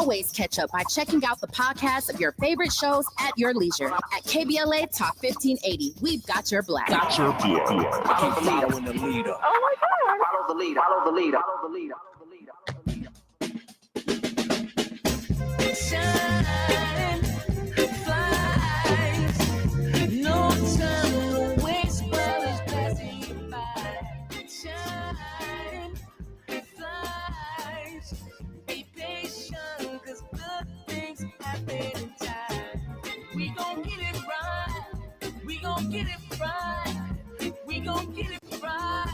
always catch up by checking out the podcast of your favorite shows at your leisure. At KBLA Talk 1580, we've got your black. Follow the leader. Oh my God. Follow the leader. Follow the leader. Follow the leader. Shine, flies, no time to waste while it's passing you by. Shine, flies, be patient, 'cause good things happen in time. We gon' get it right, we gon' get it right, we gon' get it right.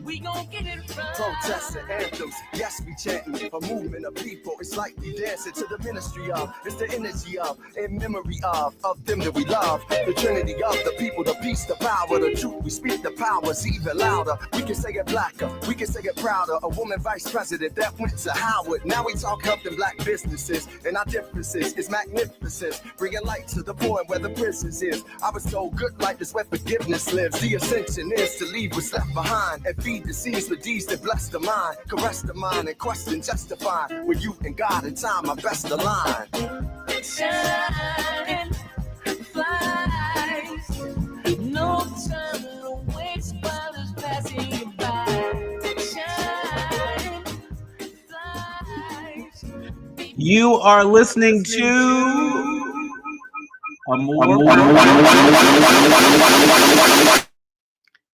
We gon' get it right. Protests and anthems, yes, we chanting. A movement of people, it's like we dancing to the ministry of. It's the energy of, in memory of them that we love. The trinity of the people, the peace, the power, the truth. We speak the powers even louder. We can say it blacker, we can say it prouder. A woman vice president that went to Howard. Now we talk helping black businesses, and our differences is magnificent. Bringing light to the point where the prisons is. I was told good life is where forgiveness lives. The ascension is to leave what's left behind and feed the seeds with deeds that bless the mind, caress the mind, and question justify. With you and God in time, our best align. Shine, flies, no time to waste while it's passing you by. Shine, flies. You are listening to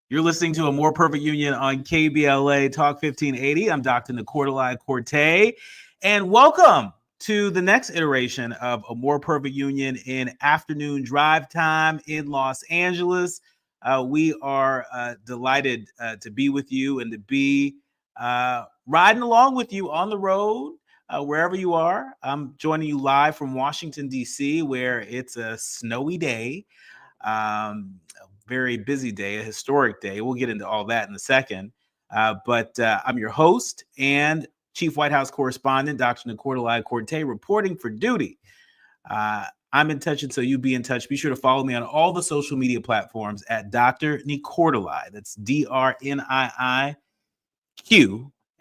You're listening to A More Perfect Union on KBLA Talk 1580. I'm Dr. Nii-Quartelai Quartey, and welcome to the next iteration of A More Perfect Union in afternoon drive time in Los Angeles. We are delighted to be with you and to be riding along with you on the road, wherever you are. I'm joining you live from Washington, D.C., where it's a snowy day. Very busy day, a historic day. We'll get into all that in a second. But I'm your host and Chief White House Correspondent, Dr. Nii-Quartelai Quartey, reporting for duty. I'm in touch, and so you be in touch. Be sure to follow me on all the social media platforms at Dr. Nii-Quartelai. That's DrNiiQ,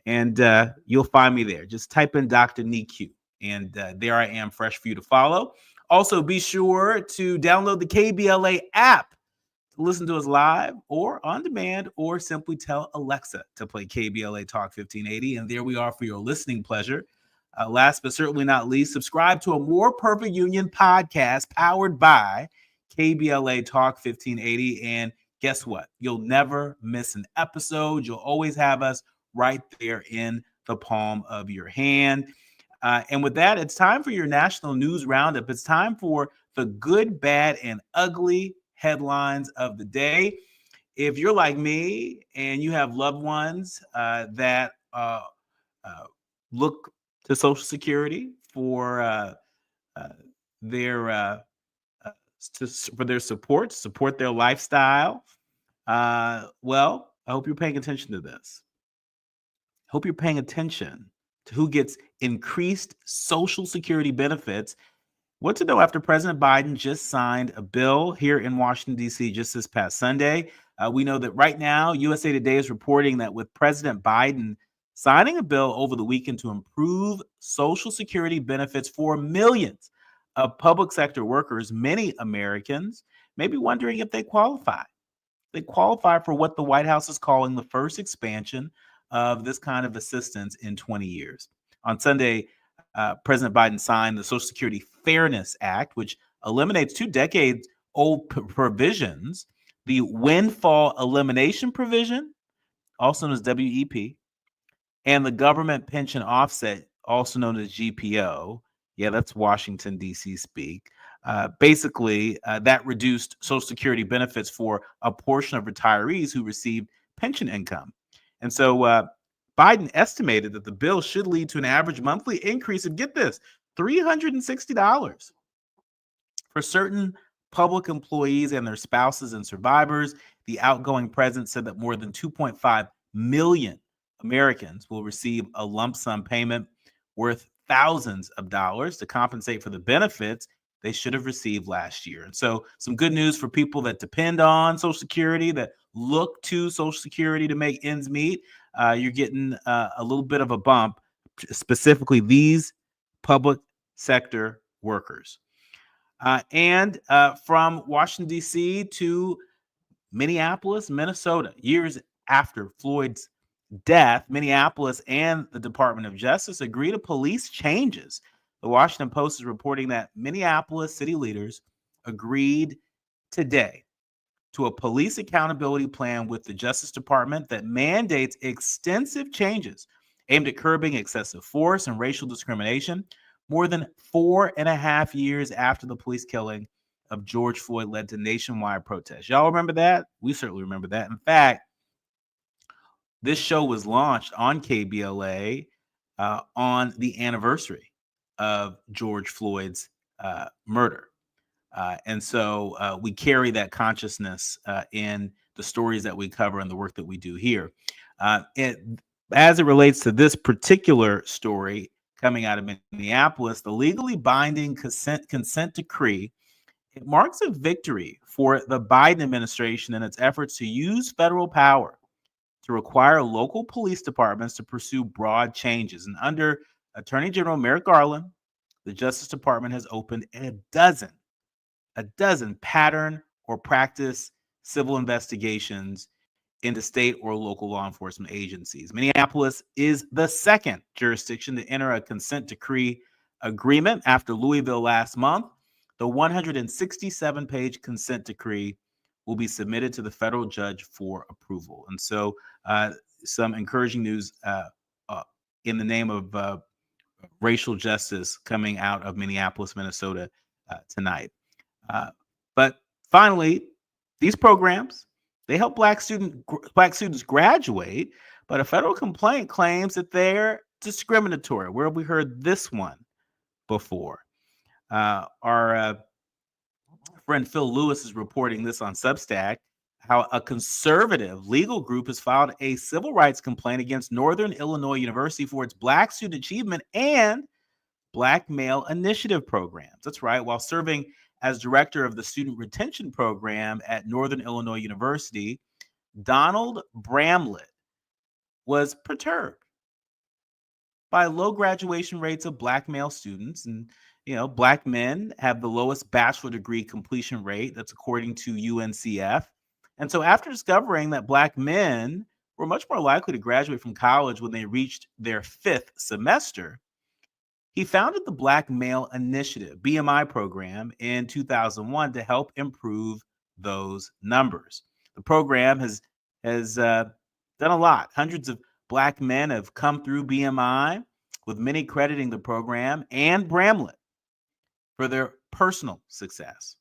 and you'll find me there. Just type in Dr. Nii-Q, and there I am, fresh for you to follow. Also, be sure to download the KBLA app. Listen to us live or on demand, or simply tell Alexa to play KBLA Talk 1580. And there we are for your listening pleasure. Last but certainly not least, subscribe to A More Perfect Union podcast powered by KBLA Talk 1580. And guess what? You'll never miss an episode. You'll always have us right there in the palm of your hand. And with that, it's time for your national news roundup. It's time for the good, bad, and ugly headlines of the day. If you're like me and you have loved ones that look to Social Security for their support their lifestyle, well, I hope you're paying attention to this. Hope you're paying attention to who gets increased Social Security benefits. What to know after President Biden just signed a bill here in Washington, D.C. just this past Sunday. We know that right now, USA Today is reporting that with President Biden signing a bill over the weekend to improve Social Security benefits for millions of public sector workers, many Americans may be wondering if they qualify. They qualify for what the White House is calling the first expansion of this kind of assistance in 20 years. On Sunday, President Biden signed the Social Security Fairness Act, which eliminates 2 decades-old provisions, the windfall elimination provision, also known as WEP, and the government pension offset, also known as GPO. Yeah, that's Washington, D.C. speak. Basically, that reduced Social Security benefits for a portion of retirees who received pension income. And so Biden estimated that the bill should lead to an average monthly increase of, get this, $360 for certain public employees and their spouses and survivors. The outgoing president said that more than 2.5 million Americans will receive a lump sum payment worth thousands of dollars to compensate for the benefits they should have received last year. And so some good news for people that depend on Social Security, that look to Social Security to make ends meet. You're getting a little bit of a bump. Specifically, these public sector workers. And from Washington, D.C. to Minneapolis, Minnesota, years after Floyd's death, Minneapolis and the Department of Justice agree to police changes. The Washington Post is reporting that Minneapolis city leaders agreed today to a police accountability plan with the Justice Department that mandates extensive changes aimed at curbing excessive force and racial discrimination more than 4.5 years after the police killing of George Floyd led to nationwide protests. Y'all remember that? We certainly remember that. In fact, this show was launched on KBLA on the anniversary of George Floyd's murder. And so we carry that consciousness in the stories that we cover and the work that we do here. As it relates to this particular story coming out of Minneapolis, the legally binding consent decree, it marks a victory for the Biden administration in its efforts to use federal power to require local police departments to pursue broad changes. And under Attorney General Merrick Garland, the Justice Department has opened a dozen pattern or practice civil investigations into state or local law enforcement agencies. Minneapolis is the second jurisdiction to enter a consent decree agreement after Louisville last month. The 167-page consent decree will be submitted to the federal judge for approval. And so some encouraging news in the name of racial justice coming out of Minneapolis, Minnesota tonight. But finally, these programs, they help Black students graduate, but a federal complaint claims that they're discriminatory. Where have we heard this one before? Our friend Phil Lewis is reporting this on Substack, how a conservative legal group has filed a civil rights complaint against Northern Illinois University for its Black student achievement and Black male initiative programs. That's right. While serving as director of the student retention program at Northern Illinois University, Donald Bramlett was perturbed by low graduation rates of Black male students. And, Black men have the lowest bachelor degree completion rate. That's according to UNCF. And so after discovering that Black men were much more likely to graduate from college when they reached their 5th semester, he founded the Black Male Initiative, BMI program, in 2001 to help improve those numbers. The program has done a lot. Hundreds of Black men have come through BMI, with many crediting the program and Bramlett for their personal success.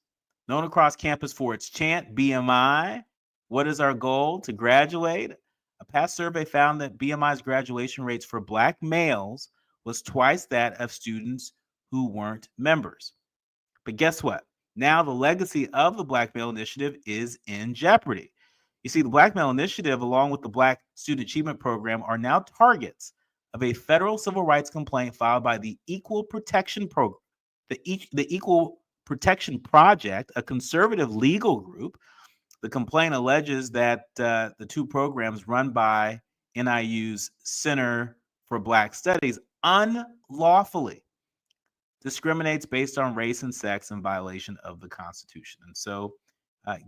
Known across campus for its chant, BMI, what is our goal? To graduate? A past survey found that BMI's graduation rates for Black males was twice that of students who weren't members. But guess what? Now the legacy of the Black Male Initiative is in jeopardy. You see, the Black Male Initiative, along with the Black Student Achievement Program, are now targets of a federal civil rights complaint filed by the Equal Protection Program, the Equal Protection Project, a conservative legal group. The complaint alleges that the two programs run by NIU's Center for Black Studies unlawfully discriminates based on race and sex in violation of the Constitution. And so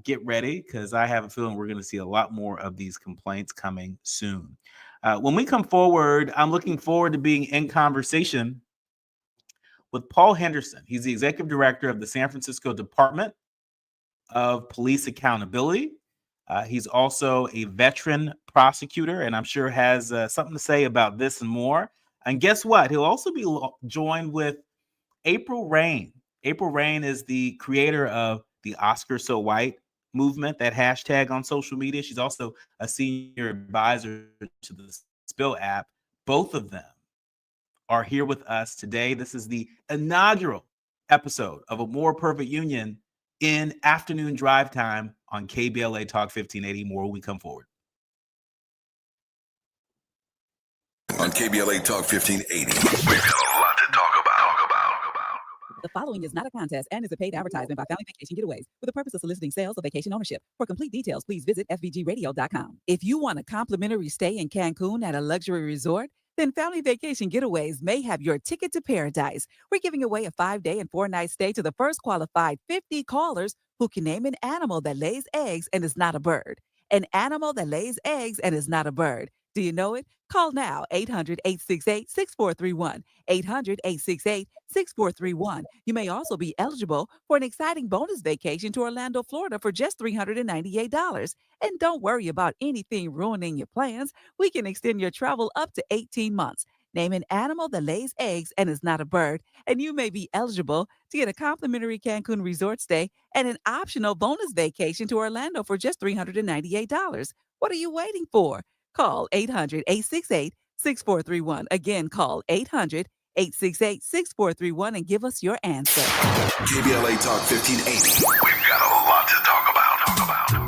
get ready, because I have a feeling we're going to see a lot more of these complaints coming soon. When we come forward, I'm looking forward to being in conversation with Paul Henderson. He's the executive director of the San Francisco Department of Police Accountability. He's also a veteran prosecutor, and I'm sure has something to say about this and more. And guess what? He'll also be joined with April Rain. April Rain is the creator of the Oscar So White movement, that hashtag on social media. She's also a senior advisor to the Spill app. Both of them are here with us today. This is the inaugural episode of A More Perfect Union in afternoon drive time on KBLA Talk 1580. More when we come forward. On KBLA Talk 1580, we've got a lot to talk about. The following is not a contest and is a paid advertisement by Family Vacation Getaways for the purpose of soliciting sales or vacation ownership. For complete details, please visit fvgradio.com. If you want a complimentary stay in Cancun at a luxury resort, Then Family Vacation Getaways may have your ticket to paradise. We're giving away a 5-day and 4-night stay to the first qualified 50 callers who can name an animal that lays eggs and is not a bird. An animal that lays eggs and is not a bird. Do you know it? Call now 800-868-6431. 800-868-6431. You may also be eligible for an exciting bonus vacation to Orlando, Florida for just $398. And don't worry about anything ruining your plans. We can extend your travel up to 18 months. Name an animal that lays eggs and is not a bird, and you may be eligible to get a complimentary Cancun resort stay and an optional bonus vacation to Orlando for just $398. What are you waiting for? Call 800-868-6431. Again, call 800-868-6431 and give us your answer. KBLA Talk 1580. We've got a lot to talk about.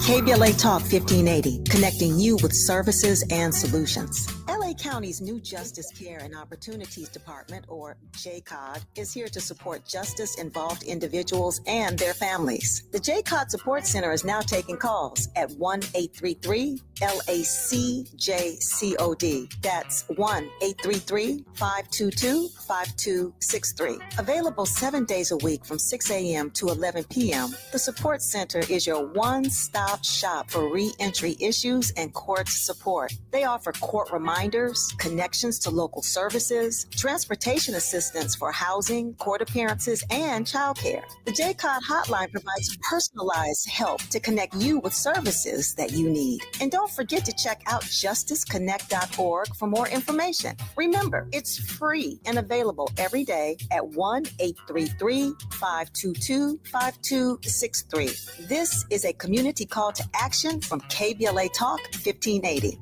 KBLA Talk 1580, connecting you with services and solutions. LA County's new Justice Care and Opportunities Department, or JCOD, is here to support justice-involved individuals and their families. The JCOD Support Center is now taking calls at 1-833-LACJCOD. That's 1-833-522-5263. Available 7 days a week from 6 a.m. to 11 p.m., the Support Center is your one-stop shop for re-entry issues and court support. They offer court reminders, connections to local services, transportation assistance for housing, court appearances, and childcare. The JCOD hotline provides personalized help to connect you with services that you need. And don't forget to check out justiceconnect.org for more information. Remember, it's free and available every day at 1-833-522-5263. This is a community call to action from KBLA Talk 1580.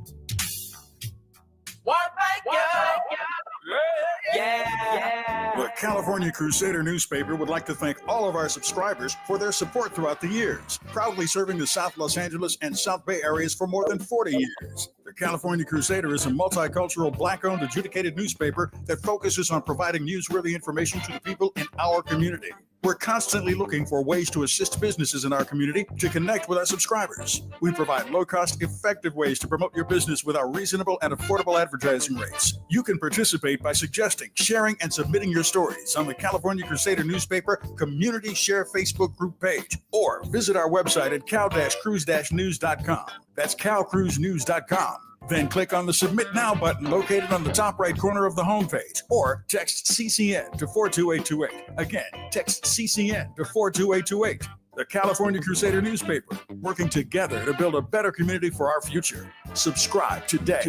The California Crusader newspaper would like to thank all of our subscribers for their support throughout the years, proudly serving the South Los Angeles and South Bay areas for more than 40 years. The California Crusader is a multicultural, Black-owned, adjudicated newspaper that focuses on providing newsworthy information to the people in our community. We're constantly looking for ways to assist businesses in our community to connect with our subscribers. We provide low-cost, effective ways to promote your business with our reasonable and affordable advertising rates. You can participate by suggesting, sharing, and submitting your stories on the California Crusader newspaper Community Share Facebook group page, or visit our website at cal-cruise-news.com. That's calcruisenews.com. Then click on the Submit Now button located on the top right corner of the homepage, or text CCN to 42828. Again, text CCN to 42828. The California Crusader newspaper, working together to build a better community for our future. Subscribe today.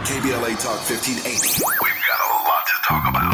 KBLA Talk 1580. We've got a lot to talk about.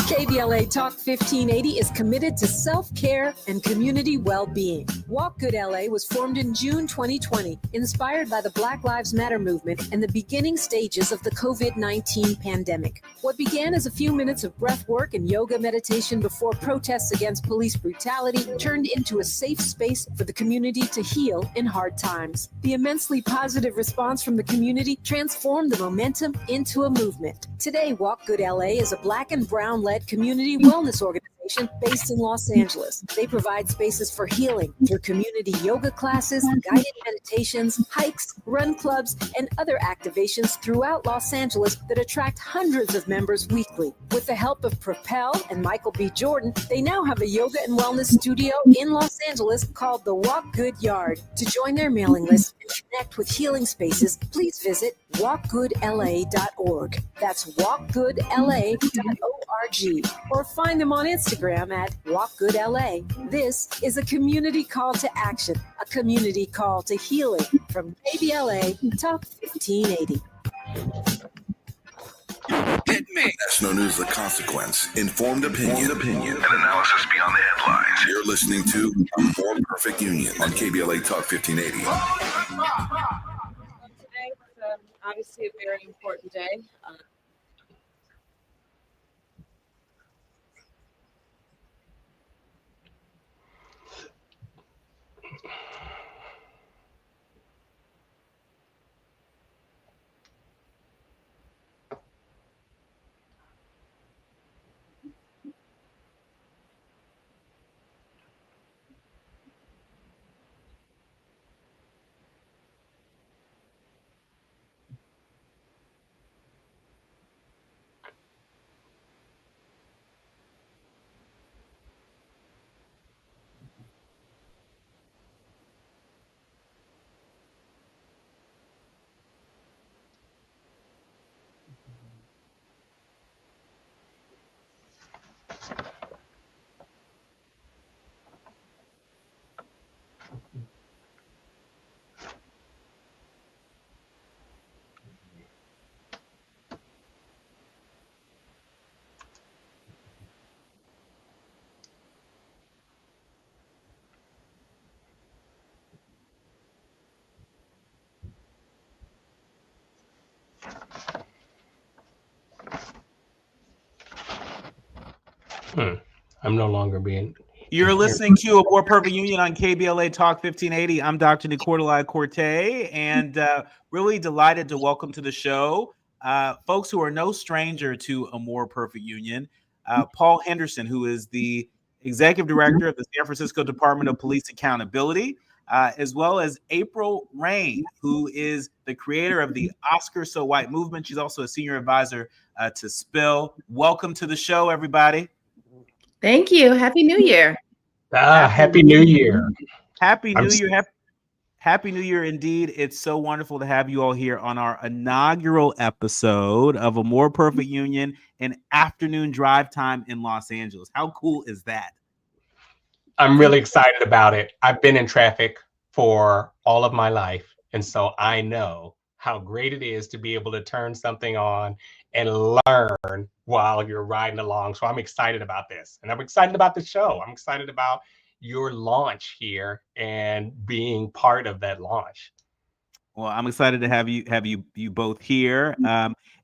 KBLA Talk 1580 is committed to self-care and community well-being. Walk Good LA was formed in June 2020, inspired by the Black Lives Matter movement and the beginning stages of the COVID-19 pandemic. What began as a few minutes of breath work and yoga meditation before protests against police brutality turned into a safe space for the community to heal in hard times. The immensely positive response from the community transformed the momentum into a movement. Today, Walk Good LA is a Black and Brown-led community wellness organization based in Los Angeles. They provide spaces for healing through community yoga classes, guided meditations, hikes, run clubs, and other activations throughout Los Angeles that attract hundreds of members weekly. With the help of Propel and Michael B. Jordan, they now have a yoga and wellness studio in Los Angeles called the Walk Good Yard. To join their mailing list and connect with healing spaces, please visit walkgoodla.org. That's walkgoodla.org. Or find them on Instagram at walkgoodla. This is a community call to action, a community call to healing from KBLA Talk 1580. Hit me. National News: The Consequence. Informed opinion. And analysis beyond the headlines. You're listening to A More Perfect Union on KBLA Talk 1580. Today is obviously a very important day. I'm no longer being. You're listening to A More Perfect Union on KBLA Talk 1580. I'm Dr. Nii-Quartelai Quartey, and really delighted to welcome to the show folks who are no stranger to A More Perfect Union. Paul Henderson, who is the Executive Director of the San Francisco Department of Police Accountability, as well as April Rain, who is the creator of the Oscar So White movement. She's also a senior advisor to Spill. Welcome to the show, everybody. Thank you. Happy New Year. Happy New Year. Happy New Year. Happy New Year indeed. It's so wonderful to have you all here on our inaugural episode of A More Perfect Union, an afternoon drive time in Los Angeles. How cool is that? I'm really excited about it. I've been in traffic for all of my life, and so I know how great it is to be able to turn something on and learn while you're riding along. So I'm excited about this, and I'm excited about the show. I'm excited about your launch here and being part of that launch. Well, I'm excited to have you both here.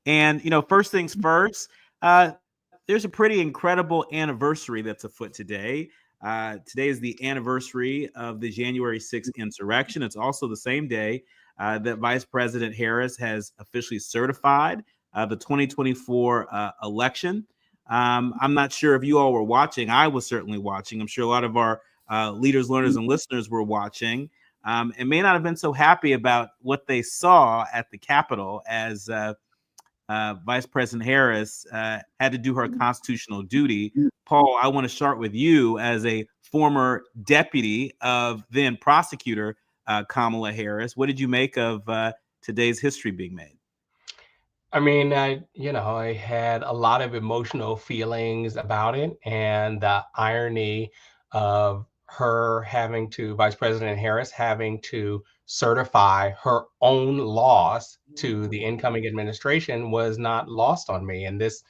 And first things first, there's a pretty incredible anniversary that's afoot today. Today is the anniversary of the January 6th insurrection. It's also the same day that Vice President Harris has officially certified the 2024 election. I'm not sure if you all were watching. I was certainly watching. I'm sure a lot of our leaders, learners, and listeners were watching, and may not have been so happy about what they saw at the Capitol as Vice President Harris had to do her constitutional duty. Paul, I want to start with you as a former deputy of then prosecutor Kamala Harris. What did you make of today's history being made? I mean, I had a lot of emotional feelings about it, and the irony of Vice President Harris having to certify her own loss to the incoming administration was not lost on me. And this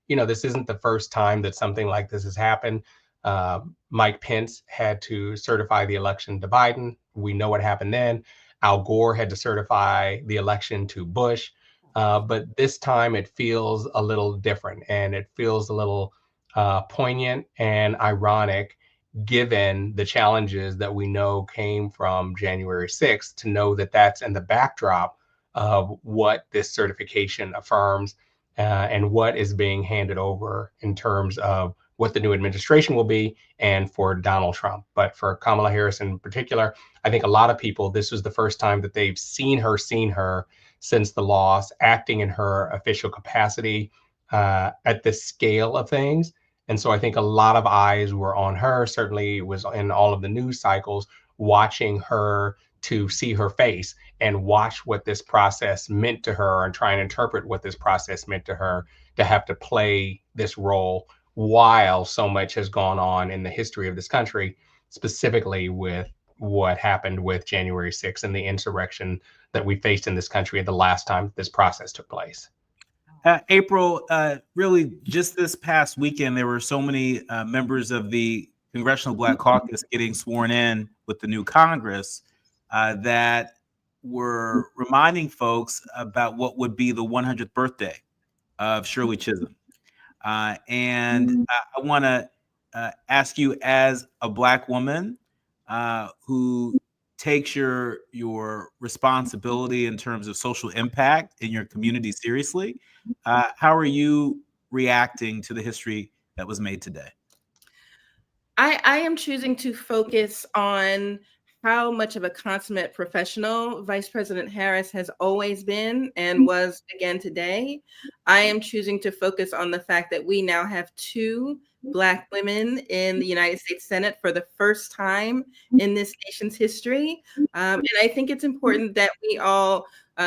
isn't the first time that something like this has happened. Mike Pence had to certify the election to Biden. We know what happened then. Al Gore had to certify the election to Bush. But this time it feels a little different, and it feels a little poignant and ironic, given the challenges that we know came from January 6th, to know that that's in the backdrop of what this certification affirms and what is being handed over in terms of what the new administration will be, and for Donald Trump. But for Kamala Harris in particular, I think a lot of people, this was the first time that they've seen her since the loss, acting in her official capacity at the scale of things. And so I think a lot of eyes were on her, certainly was in all of the news cycles, watching her to see her face and watch what this process meant to her and try and interpret what this process meant to her, to have to play this role while so much has gone on in the history of this country, specifically with what happened with January 6th and the insurrection that we faced in this country the last time this process took place. April, really just this past weekend, there were so many members of the Congressional Black Caucus getting sworn in with the new Congress that were reminding folks about what would be the 100th birthday of Shirley Chisholm. And I want to ask you, as a Black woman who takes your responsibility in terms of social impact in your community seriously, how are you reacting to the history that was made today? I am choosing to focus on how much of a consummate professional Vice President Harris has always been and was again today. I am choosing to focus on the fact that we now have 2 Black women in the United States Senate for the first time in this nation's history. And I think it's important that we all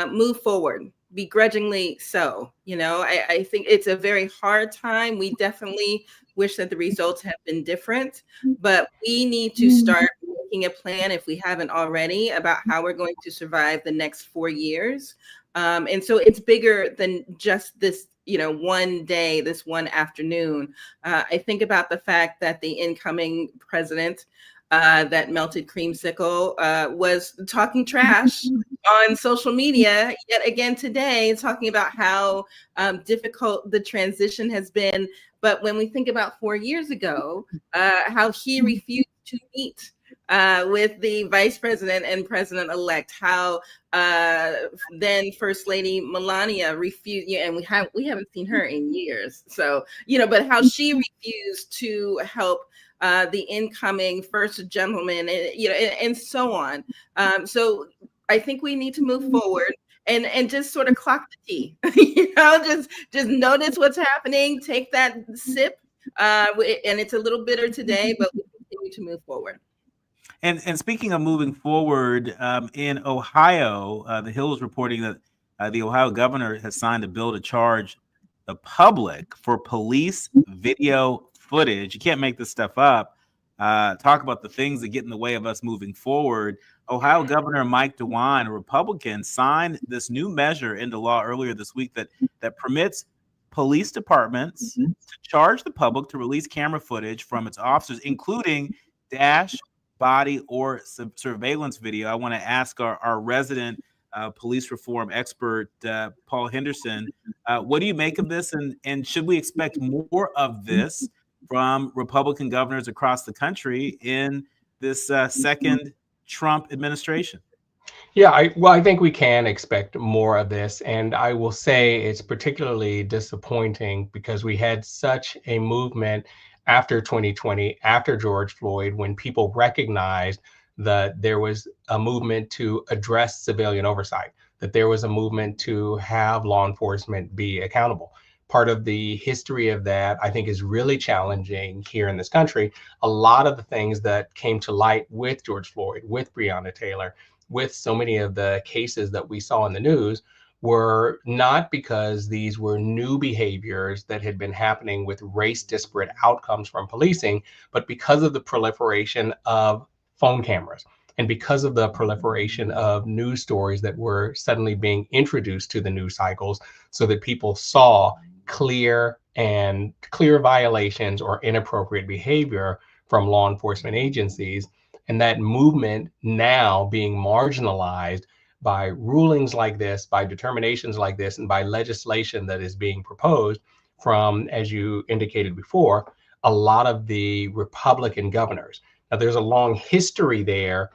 move forward, begrudgingly so. I think it's a very hard time. We definitely wish that the results have been different, but we need to start making a plan, if we haven't already, about how we're going to survive the next 4 years. And so it's bigger than just this, one day, this one afternoon. I think about the fact that the incoming president that melted creamsicle, was talking trash on social media yet again today, talking about how difficult the transition has been. But when we think about 4 years ago, how he refused to meet with the vice president and president-elect, how then First Lady Melania refused, and we haven't seen her in years. So, but how she refused to help the incoming first gentleman, and so on. So I think we need to move forward and just sort of clock the tea, just notice what's happening, take that sip, and it's a little bitter today, but we continue to move forward. And speaking of moving forward, in Ohio, the Hill is reporting that the Ohio governor has signed a bill to charge the public for police video footage. You can't make this stuff up. Talk about the things that get in the way of us moving forward. Ohio Governor Mike DeWine, a Republican, signed this new measure into law earlier this week that permits police departments to charge the public to release camera footage from its officers, including dash, body, or surveillance video. I want to ask our resident police reform expert, Paul Henderson, what do you make of this? And should we expect more of this from Republican governors across the country in this second Trump administration? Yeah, I think we can expect more of this. And I will say it's particularly disappointing because we had such a movement after 2020, after George Floyd, when people recognized that there was a movement to address civilian oversight, that there was a movement to have law enforcement be accountable. Part of the history of that, I think, is really challenging here in this country. A lot of the things that came to light with George Floyd, with Breonna Taylor, with so many of the cases that we saw in the news were not because these were new behaviors that had been happening with race disparate outcomes from policing, but because of the proliferation of phone cameras and because of the proliferation of news stories that were suddenly being introduced to the news cycles, so that people saw clear violations or inappropriate behavior from law enforcement agencies. And that movement now being marginalized by rulings like this, by determinations like this, and by legislation that is being proposed from, as you indicated before, a lot of the Republican governors. Now, there's a long history there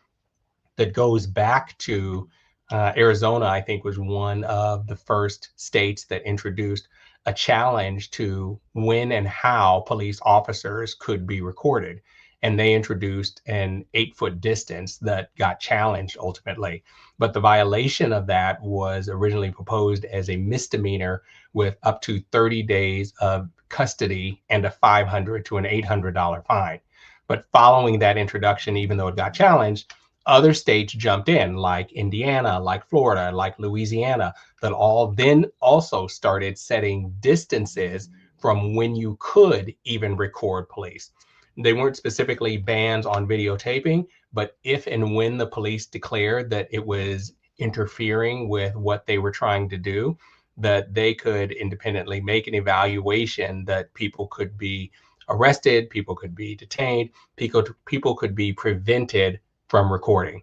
that goes back to Arizona, I think, was one of the first states that introduced a challenge to when and how police officers could be recorded. And they introduced an 8-foot distance that got challenged ultimately. But the violation of that was originally proposed as a misdemeanor with up to 30 days of custody and a $500 to an $800 fine. But following that introduction, even though it got challenged, other states jumped in, like Indiana, like Florida, like Louisiana, that all then also started setting distances from when you could even record police. They weren't specifically bans on videotaping, but if and when the police declared that it was interfering with what they were trying to do, that they could independently make an evaluation that people could be arrested, people could be detained, people could be prevented from recording.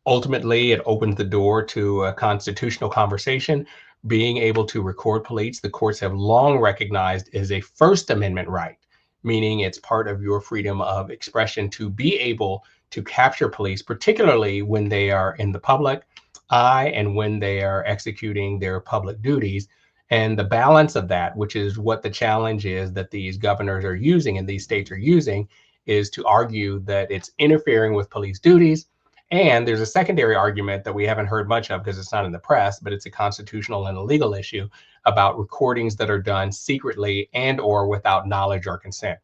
Ultimately, it opens the door to a constitutional conversation. Being able to record police, the courts have long recognized, is a First Amendment right, meaning it's part of your freedom of expression to be able to capture police, particularly when they are in the public eye and when they are executing their public duties. And the balance of that, which is what the challenge is that these governors are using and these states are using, is to argue that it's interfering with police duties. And there's a secondary argument that we haven't heard much of because it's not in the press, but it's a constitutional and a legal issue about recordings that are done secretly and or without knowledge or consent.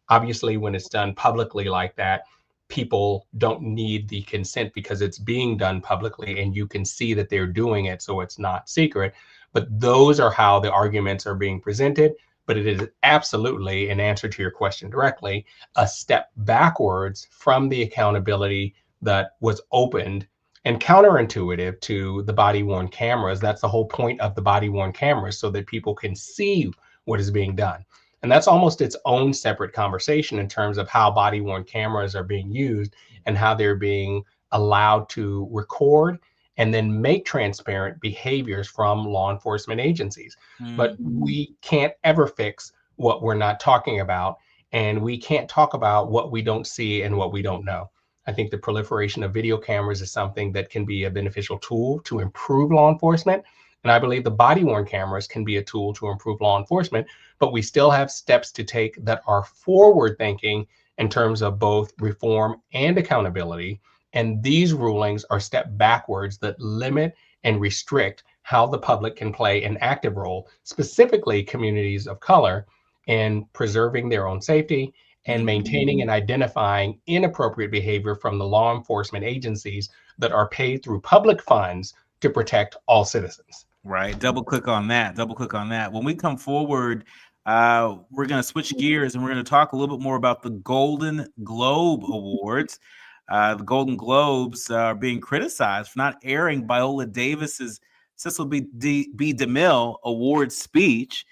Obviously, when it's done publicly like that, people don't need the consent because it's being done publicly and you can see that they're doing it, so it's not secret. But those are how the arguments are being presented. But it is absolutely, in answer to your question directly, a step backwards from the accountability that was opened and counterintuitive to the body-worn cameras. That's the whole point of the body-worn cameras, so that people can see what is being done. And that's almost its own separate conversation in terms of how body-worn cameras are being used and how they're being allowed to record and then make transparent behaviors from law enforcement agencies. But we can't ever fix what we're not talking about, and we can't talk about what we don't see and what we don't know. I think the proliferation of video cameras is something that can be a beneficial tool to improve law enforcement. And I believe the body-worn cameras can be a tool to improve law enforcement, but we still have steps to take that are forward-thinking in terms of both reform and accountability. And these rulings are step backwards that limit and restrict how the public can play an active role, specifically communities of color, in preserving their own safety and maintaining and identifying inappropriate behavior from the law enforcement agencies that are paid through public funds to protect all citizens. Right. Double click on that. When we come forward, we're going to switch gears and we're going to talk a little bit more about the Golden Globe Awards. The Golden Globes are being criticized for not airing Viola Davis's Cecil B. DeMille award speech.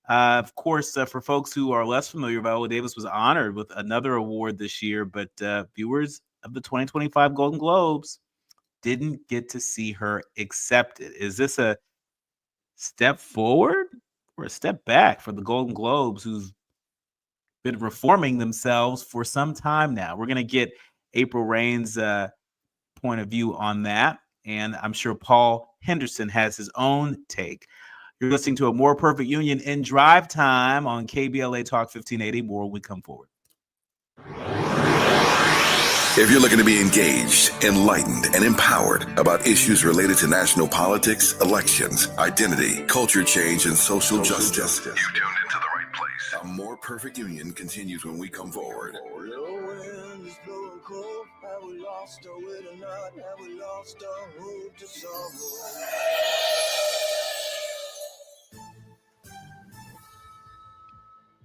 Of course, for folks who are less familiar, Viola Davis was honored with another award this year, but viewers of the 2025 Golden Globes didn't get to see her accepted. Is this a step forward or a step back for the Golden Globes, who's been reforming themselves for some time now? We're going to get April Rain's point of view on that, and I'm sure Paul Henderson has his own take. You're listening to A More Perfect Union in Drive Time on KBLA Talk 1580. More when we come forward. If you're looking to be engaged, enlightened, and empowered about issues related to national politics, elections, identity, culture change, and social justice, you tuned into the right place. A More Perfect Union continues when we come forward.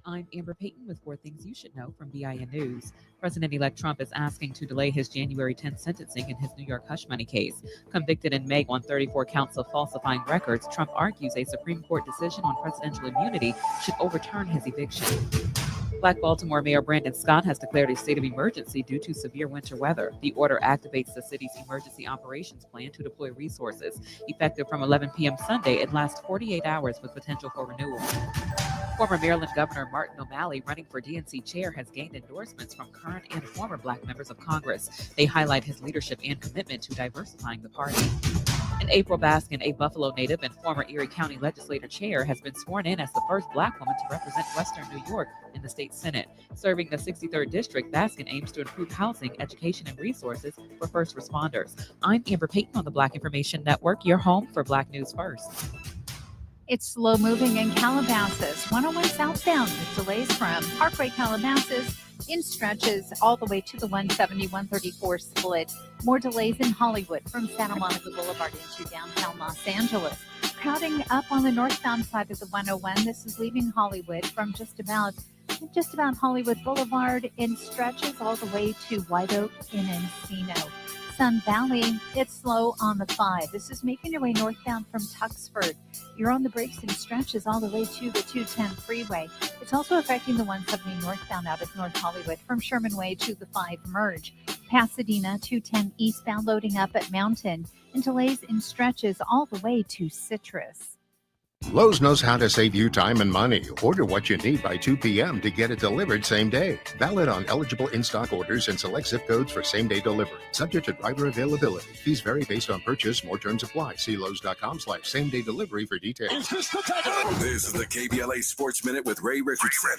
I'm Amber Payton with 4 Things You Should Know from BIN News. President-elect Trump is asking to delay his January 10th sentencing in his New York hush money case. Convicted in May on 34 counts of falsifying records, Trump argues a Supreme Court decision on presidential immunity should overturn his eviction. Black Baltimore Mayor Brandon Scott has declared a state of emergency due to severe winter weather. The order activates the city's emergency operations plan to deploy resources. Effective from 11 p.m. Sunday, it lasts 48 hours with potential for renewal. Former Maryland Governor Martin O'Malley, running for DNC chair, has gained endorsements from current and former Black members of Congress. They highlight his leadership and commitment to diversifying the party. And April Baskin, a Buffalo native and former Erie County legislature chair, has been sworn in as the first Black woman to represent Western New York in the state Senate. Serving the 63rd District, Baskin aims to improve housing, education, and resources for first responders. I'm Amber Payton on the Black Information Network, your home for Black News First. It's slow moving in Calabasas. 101 southbound with delays from Parkway Calabasas in stretches all the way to the 170-134 split. More delays in Hollywood from Santa Monica Boulevard into downtown Los Angeles. Crowding up on the northbound side of the 101. This is leaving Hollywood from just about Hollywood Boulevard in stretches all the way to White Oak in Encino. Sun Valley, it's slow on the 5. This is making your way northbound from Tuxford. You're on the brakes and stretches all the way to the 210 freeway. It's also affecting the 170 northbound out of North Hollywood from Sherman Way to the 5 merge. Pasadena, 210 eastbound loading up at Mountain, and delays in stretches all the way to Citrus. Lowe's knows how to save you time and money. Order what you need by 2 p.m. to get it delivered same day. Valid on eligible in-stock orders and select zip codes for same-day delivery. Subject to driver availability. Fees vary based on purchase. More terms apply. See Lowe's.com/same-day delivery for details. This is the KBLA Sports Minute with Ray Richardson.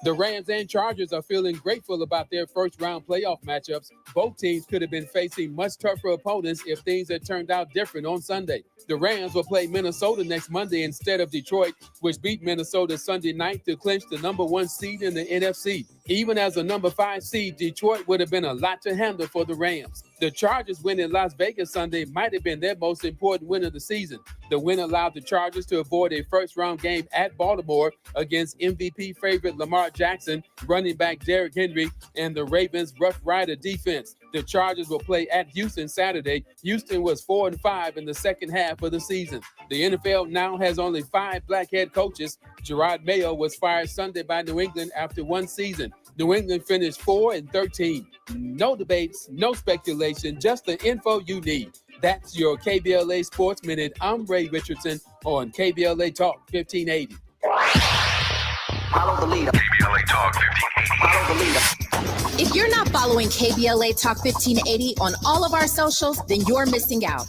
The Rams and Chargers are feeling grateful about their first-round playoff matchups. Both teams could have been facing much tougher opponents if things had turned out different on Sunday. The Rams will play Minnesota next Monday instead of Detroit, which beat Minnesota Sunday night to clinch the number 1 seed in the NFC. Even as a number 5 seed, Detroit would have been a lot to handle for the Rams. The Chargers win in Las Vegas Sunday might have been their most important win of the season. The win allowed the Chargers to avoid a first-round game at Baltimore against MVP favorite Lamar Jackson, running back Derrick Henry, and the Ravens' Rough Rider defense. The Chargers will play at Houston Saturday. Houston was 4-5 in the second half of the season. The NFL now has only 5 black head coaches. Gerard Mayo was fired Sunday by New England after one season. New England finished 4-13. No debates, no speculation, just the info you need. That's your KBLA Sports Minute. I'm Ray Richardson on KBLA Talk 1580. Follow the leader. KBLA Talk 1580. Follow the leader. If you're not following KBLA Talk 1580 on all of our socials, then you're missing out.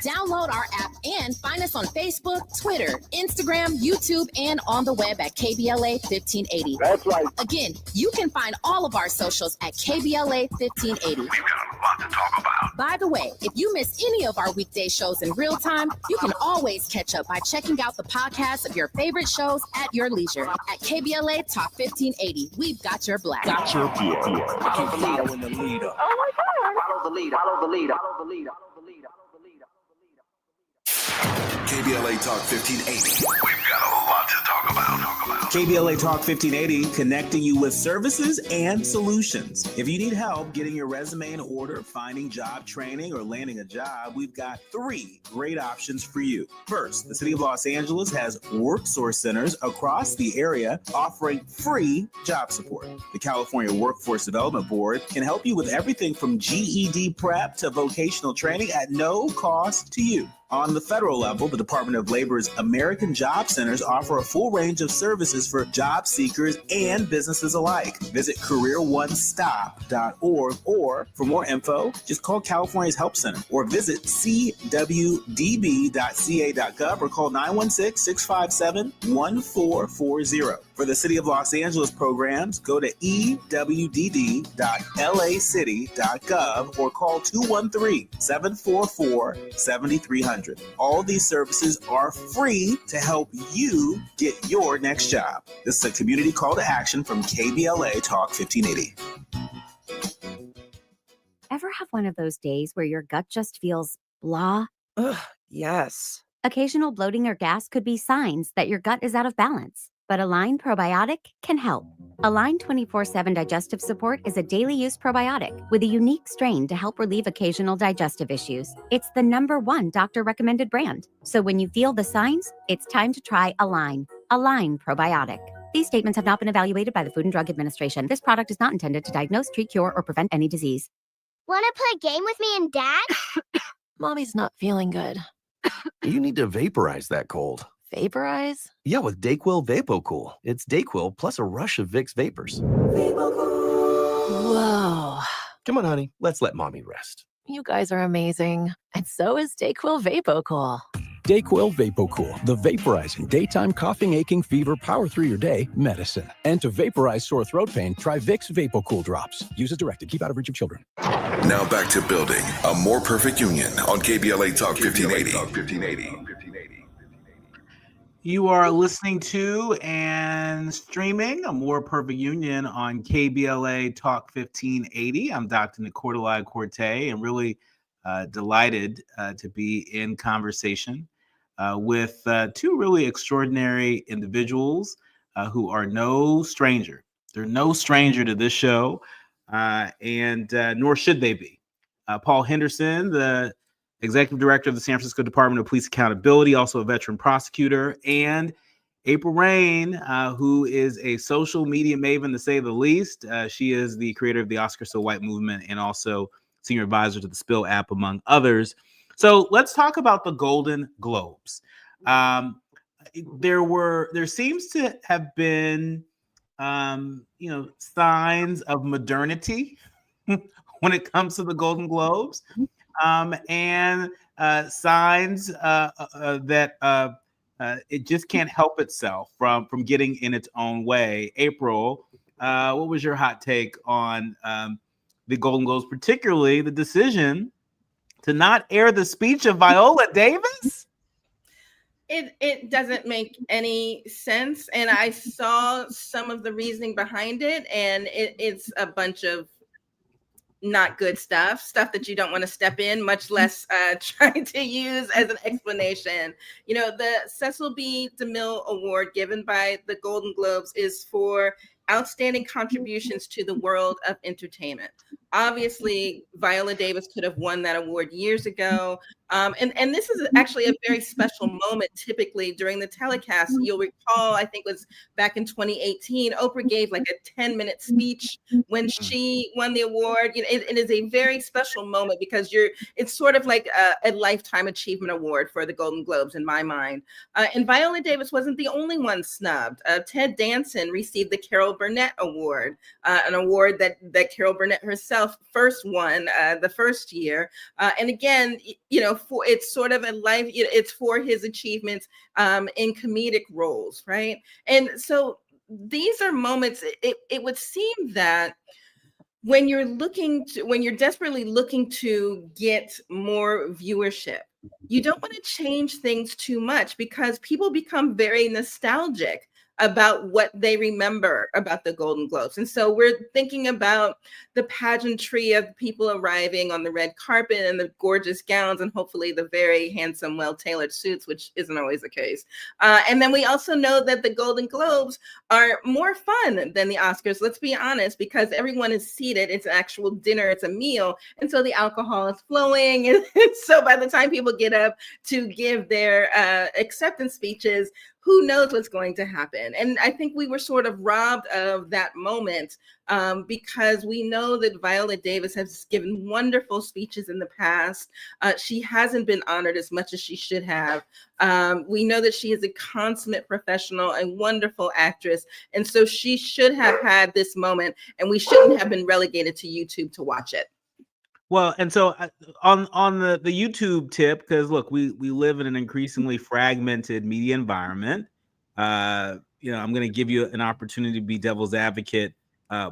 Download our app and find us on Facebook, Twitter, Instagram, YouTube, and on the web at KBLA 1580. That's right. Again, you can find all of our socials at KBLA 1580. We've got a lot to talk about. By the way, if you miss any of our weekday shows in real time, you can always catch up by checking out the podcast of your favorite shows at your leisure. At KBLA Talk 1580, we've got your black. Got your black. Follow the leader. Oh my God. Follow the leader. Follow the leader. Follow the leader. KBLA Talk 1580. We've got a lot to talk about. KBLA Talk 1580, connecting you with services and solutions. If you need help getting your resume in order, finding job training, or landing a job, we've got 3 great options for you. First, the City of Los Angeles has work source centers across the area offering free job support. The California Workforce Development Board can help you with everything from GED prep to vocational training at no cost to you. On the federal level, the Department of Labor's American Job Centers offer a full range of services for job seekers and businesses alike. Visit careeronestop.org, or for more info, just call California's Help Center or visit cwdb.ca.gov or call 916-657-1440. For the City of Los Angeles programs, go to ewd.lacity.gov or call 213-744-7300. All these services are free to help you get your next job. This is a community call to action from KBLA Talk 1580. Ever have one of those days where your gut just feels blah? Ugh, yes. Occasional bloating or gas could be signs that your gut is out of balance. But Align Probiotic can help. Align 24/7 Digestive Support is a daily use probiotic with a unique strain to help relieve occasional digestive issues. It's the #1 doctor recommended brand. So when you feel the signs, it's time to try Align. Align Probiotic. These statements have not been evaluated by the Food and Drug Administration. This product is not intended to diagnose, treat, cure, or prevent any disease. Want to play a game with me and Dad? Mommy's not feeling good. You need to vaporize that cold. Vaporize? Yeah, with Dayquil VapoCool. It's Dayquil plus a rush of Vicks vapors. Whoa. Come on, honey. Let's let mommy rest. You guys are amazing. And so is Dayquil VapoCool. Dayquil VapoCool, the vaporizing daytime coughing, aching, fever, power through your day medicine. And to vaporize sore throat pain, try Vicks VapoCool drops. Use as directed. Keep out of reach of children. Now back to building a more perfect union on KBLA Talk 1580. You are listening to and streaming A More Perfect Union on KBLA Talk 1580. I'm Dr. Nii-Quartelai Quartey, and really delighted to be in conversation with 2 really extraordinary individuals who are no stranger. They're no stranger to this show, and nor should they be. Paul Henderson, the Executive Director of the San Francisco Department of Police Accountability, also a veteran prosecutor, and April Rain, who is a social media maven, to say the least. She is the creator of the Oscar So White movement and also senior advisor to the Spill app, among others. So let's talk about the Golden Globes. There seems to have been, signs of modernity when it comes to the Golden Globes. And signs that it just can't help itself from getting in its own way. April, what was your hot take on the Golden Globes, particularly the decision to not air the speech of Viola Davis? It doesn't make any sense, and I saw some of the reasoning behind it, and it's a bunch of not good stuff that you don't want to step in, much less trying to use as an explanation. The Cecil B. DeMille Award given by the Golden Globes is for outstanding contributions to the world of entertainment. Obviously, Viola Davis could have won that award years ago. And this is actually a very special moment. Typically during the telecast, you'll recall, I think it was back in 2018, Oprah gave like a 10-minute speech when she won the award. You know, it is a very special moment because it's sort of like a lifetime achievement award for the Golden Globes in my mind. And Viola Davis wasn't the only one snubbed. Ted Danson received the Carol Burnett Award, an award that Carol Burnett herself first won the first year. And again, you know, it's sort of a life, it's for his achievements in comedic roles, right? And so these are moments, it would seem that when you're desperately looking to get more viewership, you don't want to change things too much because people become very nostalgic about what they remember about the Golden Globes. And so we're thinking about the pageantry of people arriving on the red carpet and the gorgeous gowns and hopefully the very handsome, well-tailored suits, which isn't always the case. And then we also know that the Golden Globes are more fun than the Oscars, let's be honest, because everyone is seated. It's an actual dinner, it's a meal. And so the alcohol is flowing. And so by the time people get up to give their acceptance speeches, who knows what's going to happen? And I think we were sort of robbed of that moment because we know that Viola Davis has given wonderful speeches in the past. She hasn't been honored as much as she should have. We know that she is a consummate professional, a wonderful actress. And so she should have had this moment and we shouldn't have been relegated to YouTube to watch it. Well, and so on the YouTube tip, because look, we live in an increasingly fragmented media environment. You know, I'm going to give you an opportunity to be devil's advocate,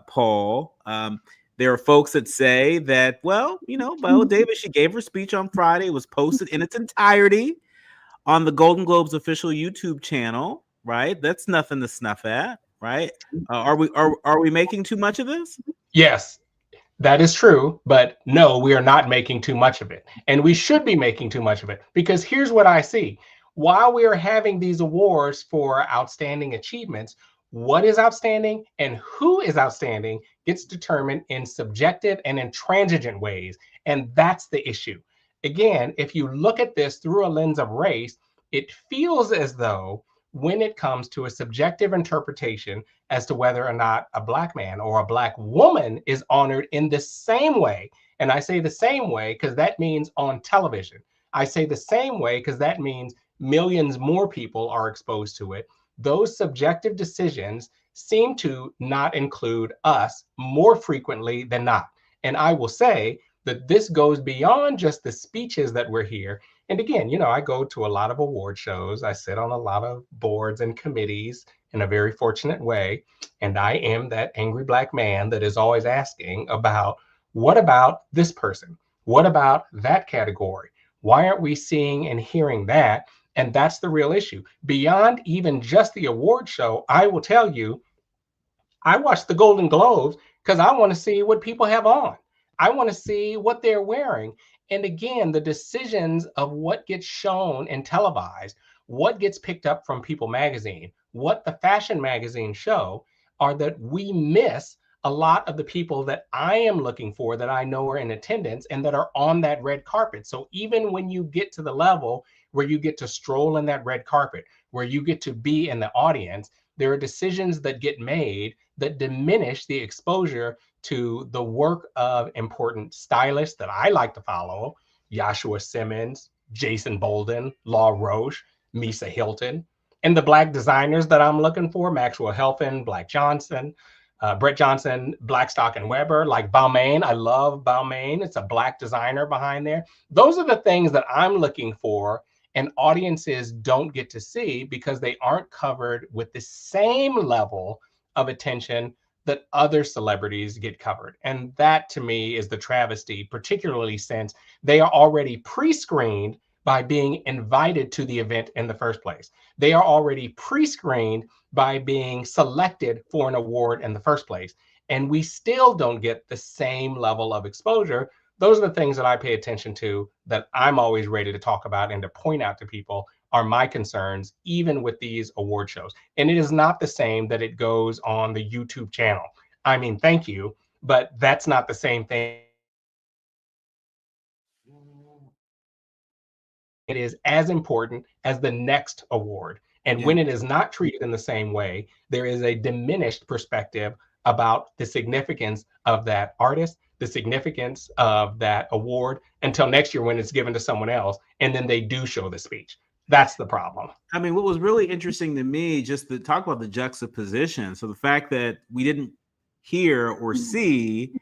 Paul. There are folks that say that, well, you know, Viola Davis, she gave her speech on Friday. It was posted in its entirety on the Golden Globes official YouTube channel, right? That's nothing to snuff at, right? Are we making too much of this? Yes. That is true, but no, we are not making too much of it. And we should be making too much of it because here's what I see. While we are having these awards for outstanding achievements, what is outstanding and who is outstanding gets determined in subjective and intransigent ways. And that's the issue. Again, if you look at this through a lens of race, it feels as though when it comes to a subjective interpretation as to whether or not a Black man or a Black woman is honored in the same way. And I say the same way because that means on television. I say the same way because that means millions more people are exposed to it. Those subjective decisions seem to not include us more frequently than not. And I will say that this goes beyond just the speeches that we're here. And again, you know, I go to a lot of award shows. I sit on a lot of boards and committees in a very fortunate way. And I am that angry Black man that is always asking about, what about this person? What about that category? Why aren't we seeing and hearing that? And that's the real issue. Beyond even just the award show, I will tell you, I watch the Golden Globes because I want to see what people have on. I want to see what they're wearing. And again, the decisions of what gets shown and televised, what gets picked up from People magazine, what the fashion magazine show, are that we miss a lot of the people that I am looking for that I know are in attendance and that are on that red carpet. So even when you get to the level where you get to stroll in that red carpet, where you get to be in the audience, there are decisions that get made that diminish the exposure to the work of important stylists that I like to follow, Joshua Simmons, Jason Bolden, Law Roche, Misa Hilton, and the Black designers that I'm looking for, Maxwell Helfin, Black Johnson, Brett Johnson, Blackstock and Weber, like Balmain. I love Balmain. It's a Black designer behind there. Those are the things that I'm looking for, and audiences don't get to see because they aren't covered with the same level of attention that other celebrities get covered. And that to me is the travesty, particularly since they are already pre-screened by being invited to the event in the first place. They are already pre-screened by being selected for an award in the first place. And we still don't get the same level of exposure. Those are the things that I pay attention to, that I'm always ready to talk about and to point out to people are my concerns, even with these award shows. And it is not the same that it goes on the YouTube channel. I mean, thank you, but that's not the same thing. It is as important as the next award. And when it is not treated in the same way, there is a diminished perspective about the significance of that artist, the significance of that award until next year when it's given to someone else. And then they do show the speech. That's the problem. I mean, what was really interesting to me, just to talk about the juxtaposition. So the fact that we didn't hear or see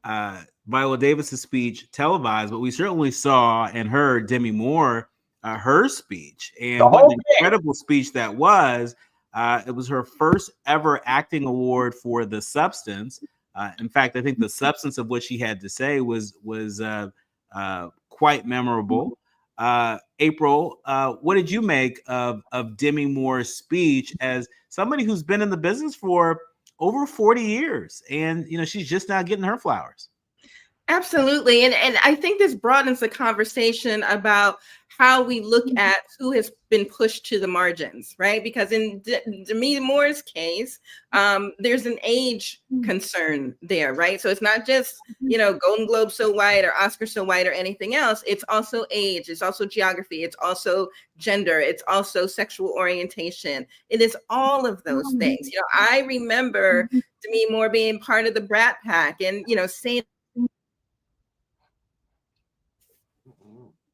Viola Davis's speech televised, but we certainly saw and heard Demi Moore, her speech, and what an incredible speech that was. It was her first ever acting award for The Substance. In fact, I think the substance of what she had to say was quite memorable. April, what did you make of Demi Moore's speech as somebody who's been in the business for over 40 years, and she's just now getting her flowers? Absolutely. And I think this broadens the conversation about how we look at who has been pushed to the margins, right? Because in Demi Moore's case, there's an age concern there, right? So it's not just, Golden Globe so white or Oscar so white or anything else. It's also age. It's also geography. It's also gender. It's also sexual orientation. It is all of those things. I remember Demi Moore being part of the Brat Pack and, saying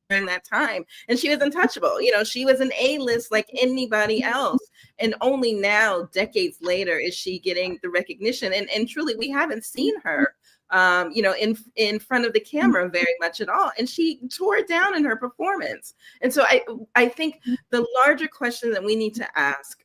during that time, and she was untouchable. She was an A-list like anybody else, and only now, decades later, is she getting the recognition. And truly, we haven't seen her in front of the camera very much at all, and she tore it down in her performance. And so I think the larger question that we need to ask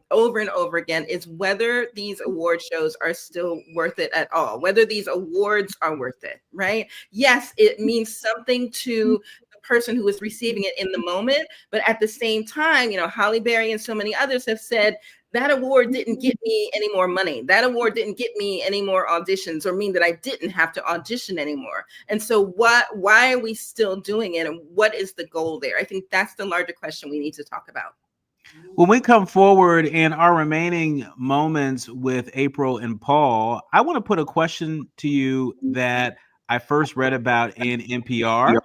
over and over again is whether these award shows are still worth it at all, whether these awards are worth it, right? Yes, it means something to person who is receiving it in the moment, but at the same time, Halle Berry and so many others have said that award didn't get me any more money. That award didn't get me any more auditions, or mean that I didn't have to audition anymore. And so why are we still doing it, and what is the goal there? I think that's the larger question we need to talk about. When we come forward in our remaining moments with April and Paul, I want to put a question to you that I first read about in NPR.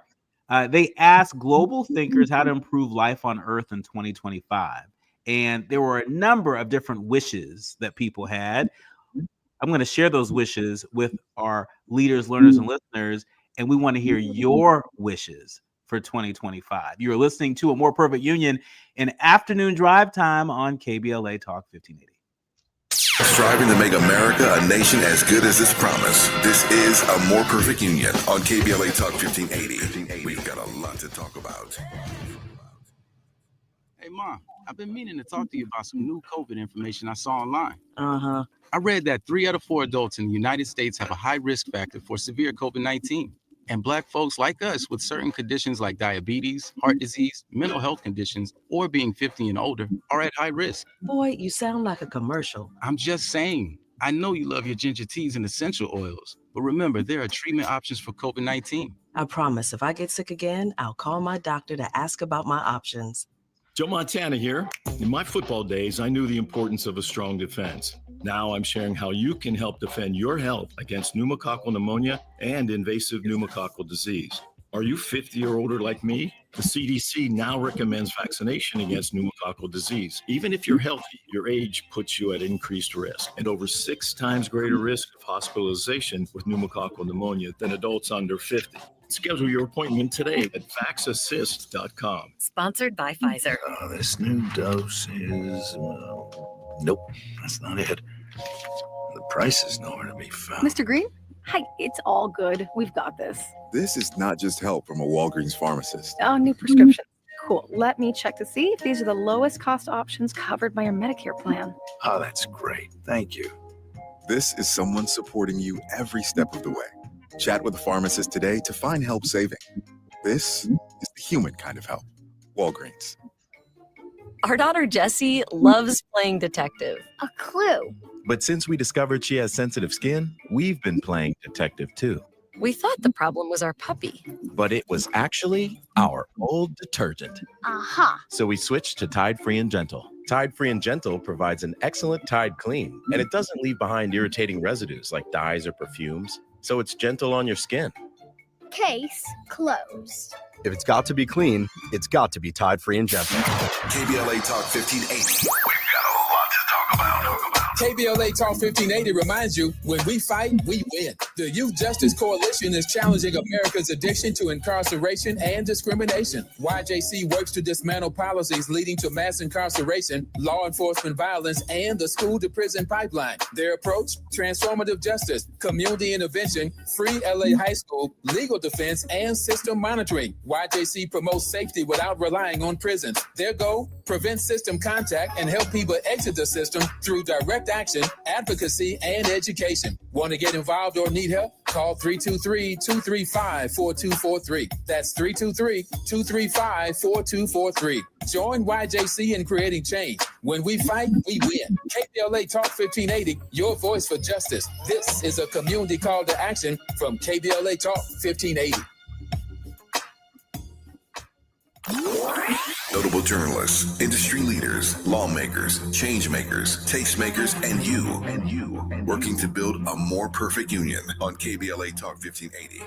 They asked global thinkers how to improve life on Earth in 2025. And there were a number of different wishes that people had. I'm going to share those wishes with our leaders, learners, and listeners. And we want to hear your wishes for 2025. You're listening to A More Perfect Union in afternoon drive time on KBLA Talk 1580. Striving to make America a nation as good as its promise. This is A More Perfect Union on KBLA Talk 1580. We've got a lot to talk about. Hey, Mom, I've been meaning to talk to you about some new COVID information I saw online. Uh-huh. I read that 3 out of 4 adults in the United States have a high risk factor for severe COVID-19. And Black folks like us with certain conditions like diabetes, heart disease, mental health conditions, or being 50 and older are at high risk. Boy, you sound like a commercial. I'm just saying. I know you love your ginger teas and essential oils, but remember, there are treatment options for COVID-19. I promise if I get sick again, I'll call my doctor to ask about my options. Joe Montana here. In my football days, I knew the importance of a strong defense. Now I'm sharing how you can help defend your health against pneumococcal pneumonia and invasive pneumococcal disease. Are you 50 or older like me? The CDC now recommends vaccination against pneumococcal disease. Even if you're healthy, your age puts you at increased risk and over 6 times greater risk of hospitalization with pneumococcal pneumonia than adults under 50. Schedule your appointment today at vaxassist.com. Sponsored by Pfizer. This new dose is... nope, that's not it. The price is nowhere to be found. Mr. Green? Hi, it's all good. We've got this. This is not just help from a Walgreens pharmacist. Oh, new prescription. Cool. Let me check to see if these are the lowest cost options covered by your Medicare plan. Oh, that's great. Thank you. This is someone supporting you every step of the way. Chat with a pharmacist today to find help saving. This is the human kind of help. Walgreens. Our daughter Jessie loves playing detective. A clue. But since we discovered she has sensitive skin, we've been playing detective too. We thought the problem was our puppy. But it was actually our old detergent. Aha. So we switched to Tide Free and Gentle. Tide Free and Gentle provides an excellent Tide clean, and it doesn't leave behind irritating residues like dyes or perfumes. So it's gentle on your skin. Case closed. If it's got to be clean, it's got to be Tide Free and Gentle. KBLA Talk 1580. We've got a lot to talk about. KBLA Talk 1580 reminds you, when we fight, we win. The Youth Justice Coalition is challenging America's addiction to incarceration and discrimination. YJC works to dismantle policies leading to mass incarceration, law enforcement violence, and the school-to-prison pipeline. Their approach, transformative justice, community intervention, free LA high school, legal defense, and system monitoring. YJC promotes safety without relying on prisons. Their goal, prevent system contact and help people exit the system through direct action, advocacy, and education. Want to get involved or need help? Call 323-235-4243. That's 323-235-4243. Join YJC in creating change. When we fight, we win. KBLA Talk 1580, your voice for justice. This is a community call to action from KBLA Talk 1580. Notable journalists, industry leaders, lawmakers, change makers, tastemakers, and you working to build a more perfect union on KBLA Talk 1580.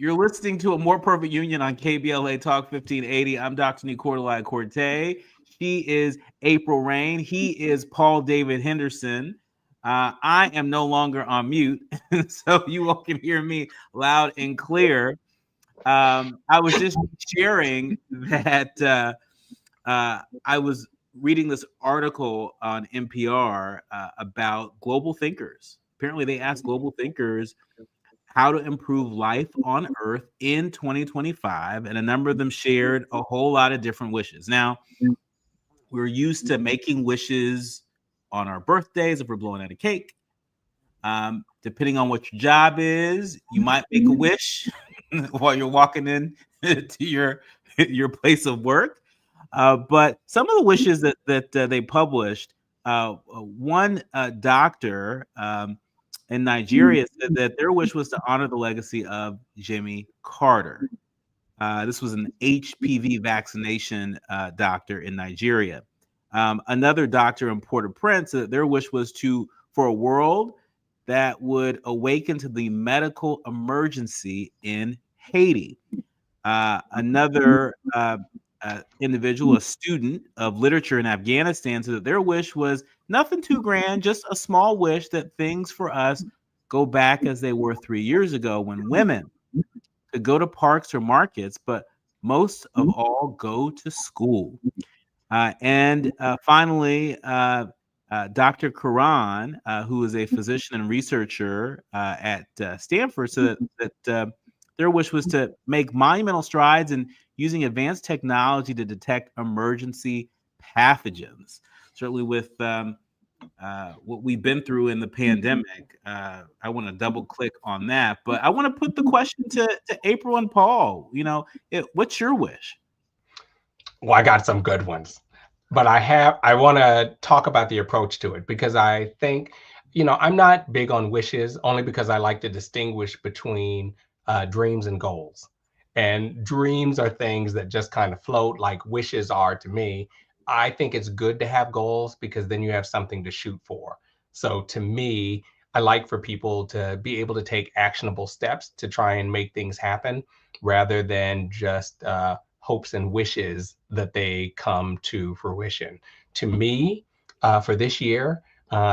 You're listening to A More Perfect Union on KBLA Talk 1580. I'm Dr. Nii-Quartelai Quartey. She is April Rain. He is Paul David Henderson. I am no longer on mute, so you all can hear me loud and clear. I was just sharing that I was reading this article on NPR about global thinkers. Apparently, they asked global thinkers how to improve life on Earth in 2025, and a number of them shared a whole lot of different wishes. Now, we're used to making wishes on our birthdays if we're blowing out a cake. Depending on what your job is, you might make a wish while you're walking in to your place of work. But some of the wishes that they published, one doctor in Nigeria said that their wish was to honor the legacy of Jimmy Carter. This was an HPV vaccination doctor in Nigeria. Another doctor in Port-au-Prince said that their wish was for a world that would awaken to the medical emergency in Haiti. Another individual, a student of literature in Afghanistan, said that their wish was nothing too grand, just a small wish that things for us go back as they were 3 years ago when women could go to parks or markets, but most of all go to school. And finally, Dr. Karan, who is a physician and researcher at Stanford, said that their wish was to make monumental strides in using advanced technology to detect emergency pathogens. Certainly with what we've been through in the pandemic, I want to double click on that. But I want to put the question to April and Paul. What's your wish? Well, I got some good ones, but I want to talk about the approach to it, because I think, I'm not big on wishes, only because I like to distinguish between dreams and goals. And dreams are things that just kind of float, like wishes are to me. I think it's good to have goals because then you have something to shoot for. So to me, I like for people to be able to take actionable steps to try and make things happen rather than just hopes and wishes that they come to fruition. To me, for this year,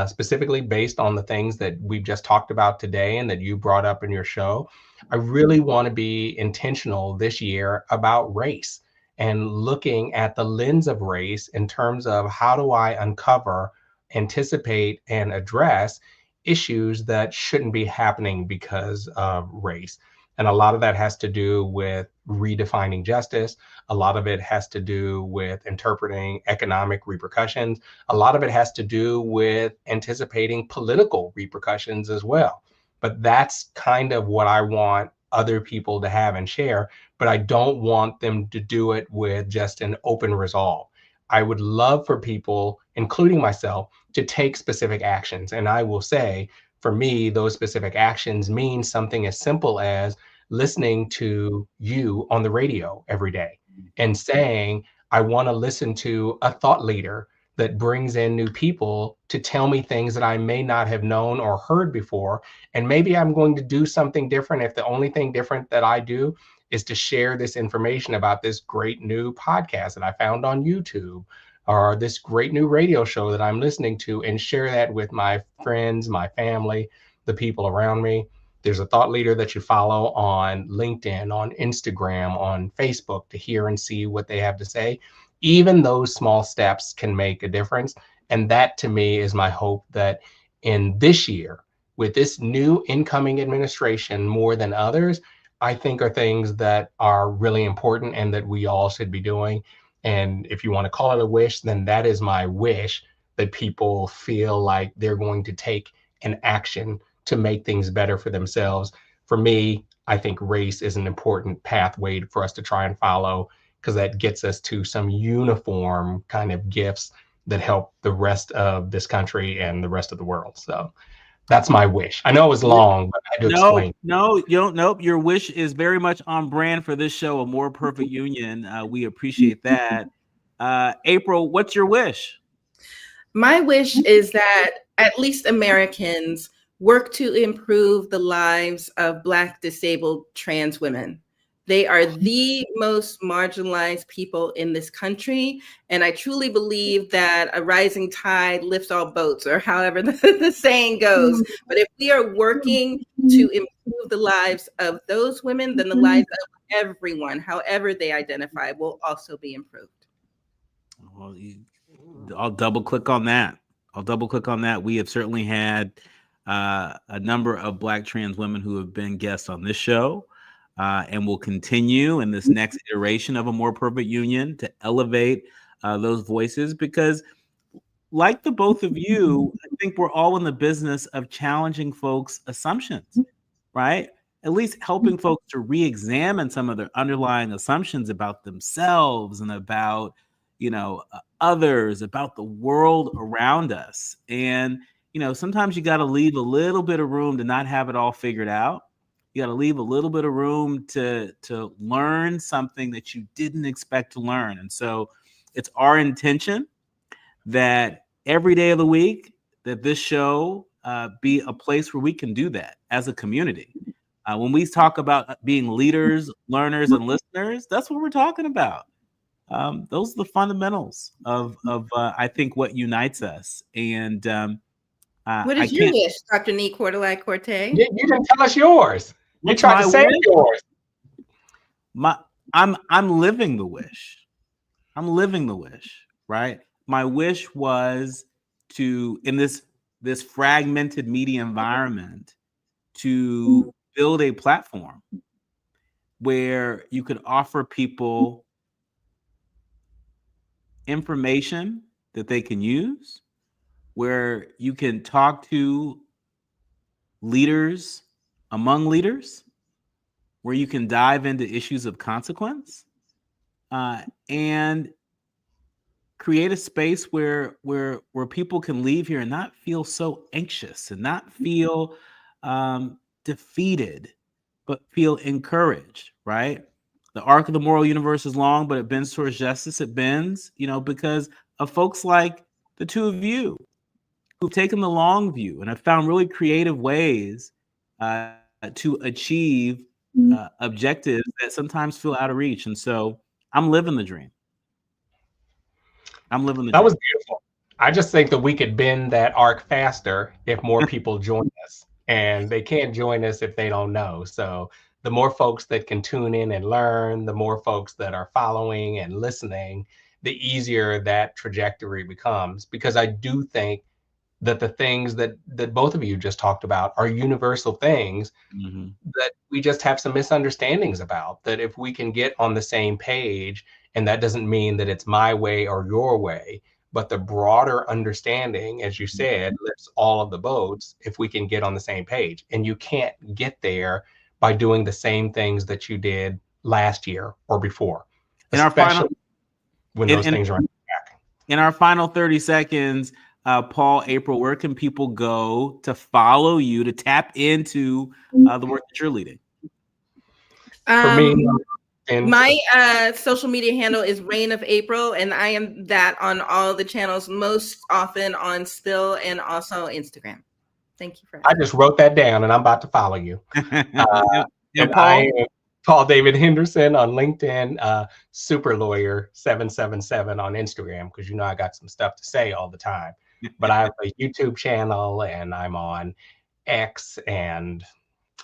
specifically based on the things that we've just talked about today and that you brought up in your show, I really want to be intentional this year about race and looking at the lens of race in terms of how do I uncover, anticipate, and address issues that shouldn't be happening because of race. And a lot of that has to do with redefining justice. A lot of it has to do with interpreting economic repercussions. A lot of it has to do with anticipating political repercussions as well. But that's kind of what I want other people to have and share. But I don't want them to do it with just an open resolve. I would love for people, including myself, to take specific actions. And I will say, for me, those specific actions mean something as simple as listening to you on the radio every day and saying, I want to listen to a thought leader that brings in new people to tell me things that I may not have known or heard before. And maybe I'm going to do something different if the only thing different that I do is to share this information about this great new podcast that I found on YouTube or this great new radio show that I'm listening to, and share that with my friends, my family, the people around me. There's a thought leader that you follow on LinkedIn, on Instagram, on Facebook to hear and see what they have to say. Even those small steps can make a difference. And that, to me, is my hope that in this year, with this new incoming administration more than others, I think are things that are really important and that we all should be doing. And if you want to call it a wish, then that is my wish, that people feel like they're going to take an action to make things better for themselves. For me, I think race is an important pathway for us to try and follow, because that gets us to some uniform kind of gifts that help the rest of this country and the rest of the world. So that's my wish. I know it was long, but I had to explain. No, you don't. Nope. Your wish is very much on brand for this show, A More Perfect Union. We appreciate that. April, what's your wish? My wish is that at least Americans work to improve the lives of Black, disabled, trans women. They are the most marginalized people in this country. And I truly believe that a rising tide lifts all boats, or however the saying goes. But if we are working to improve the lives of those women, then the lives of everyone, however they identify, will also be improved. Well, I'll double click on that. We have certainly had a number of Black trans women who have been guests on this show. And will continue in this next iteration of A More Perfect Union to elevate those voices, because like the both of you, I think we're all in the business of challenging folks' assumptions, right? At least helping folks to re-examine some of their underlying assumptions about themselves and about, others, about the world around us. And, sometimes you got to leave a little bit of room to not have it all figured out. You got to leave a little bit of room to learn something that you didn't expect to learn. And so it's our intention that every day of the week, that this show be a place where we can do that as a community. When we talk about being leaders, learners, and listeners, that's what we're talking about. Those are the fundamentals of I think, what unites us. And what is your wish, Dr. Nii-Quartelai Quartey? You didn't tell us yours. You tried to say yours. I'm living the wish. Right? My wish was to, in this fragmented media environment, to build a platform where you could offer people information that they can use, where you can talk to leaders among leaders, where you can dive into issues of consequence, and create a space where people can leave here and not feel so anxious and not feel defeated, but feel encouraged, right? The arc of the moral universe is long, but it bends towards justice. It bends, because of folks like the two of you who've taken the long view and have found really creative ways to achieve objectives that sometimes feel out of reach. And so I'm living the dream. That was beautiful. I just think that we could bend that arc faster if more people join us. And they can't join us if they don't know. So the more folks that can tune in and learn, the more folks that are following and listening, the easier that trajectory becomes. Because I do think that the things that both of you just talked about are universal things that we just have some misunderstandings about. That if we can get on the same page, and that doesn't mean that it's my way or your way, but the broader understanding, as you said, lifts all of the boats if we can get on the same page. And you can't get there by doing the same things that you did last year or before. In our final, when those things are back. In our final 30 seconds, Paul, April, where can people go to follow you, to tap into the work that you're leading? For me, my social media handle is Reign of April, and I am that on all the channels, most often on Spill and also Instagram. Thank you for I just wrote that down, and I'm about to follow you. And I am Paul David Henderson on LinkedIn, Super Lawyer 777 on Instagram, because you know I got some stuff to say all the time. But I have a YouTube channel, and I'm on X and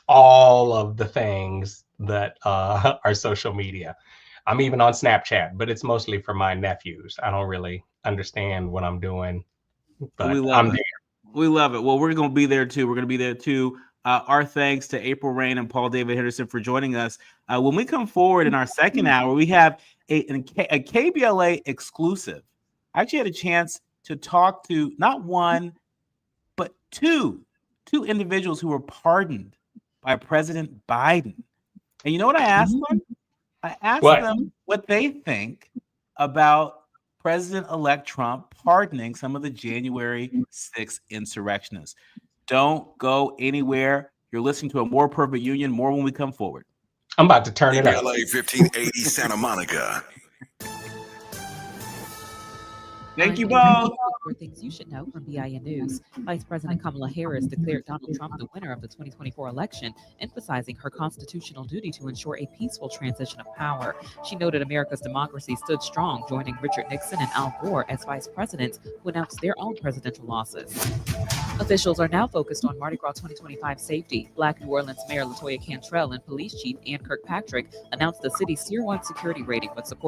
all of the things that are social media. I'm even on Snapchat, but it's mostly for my nephews. I don't really understand what I'm doing, but I'm there. We love it. Well, we're going to be there too. We're going to be there too. Our thanks to April Reign and Paul David Henderson for joining us. When we come forward in our second hour, we have a KBLA exclusive. I actually had a chance to talk to not one, but two individuals who were pardoned by President Biden. And you know what I asked them? I asked them what they think about President-elect Trump pardoning some of the January 6th insurrectionists. Don't go anywhere. You're listening to A More Perfect Union. More when we come forward. I'm about to turn it up. KBLA 1580 Santa Monica. Thank you both. For things you should know from BIN News, Vice President Kamala Harris declared Donald Trump the winner of the 2024 election, emphasizing her constitutional duty to ensure a peaceful transition of power. She noted America's democracy stood strong, joining Richard Nixon and Al Gore as vice presidents who announced their own presidential losses. Officials are now focused on Mardi Gras 2025 safety. Black New Orleans Mayor LaToya Cantrell and Police Chief Ann Kirkpatrick announced the city's Tier 1 security rating with support